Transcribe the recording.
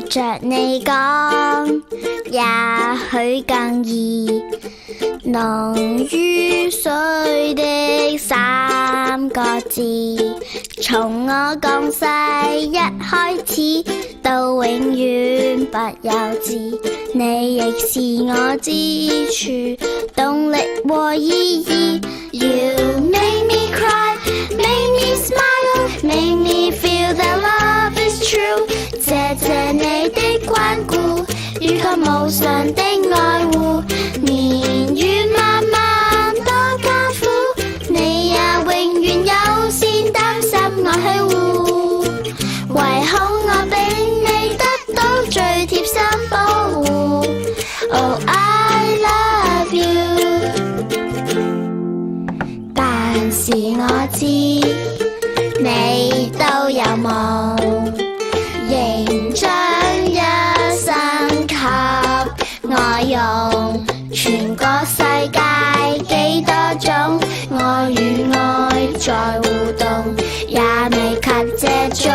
着你講，也許更易。濃於水的三個字，從我降世一開始到永遠不休止。你亦是我支柱，動力和意義。You make me cry, make me smile, make me feel that love is true。謝謝你的關顧，與及無償的愛護。年月漫漫多艱苦，你也永遠優先擔心我去護。唯恐我比你得到最貼心保護。Oh, I love you。但是我知你都有夢，仍將一生給我用。全個世界幾多種愛與愛在互動，也未及這種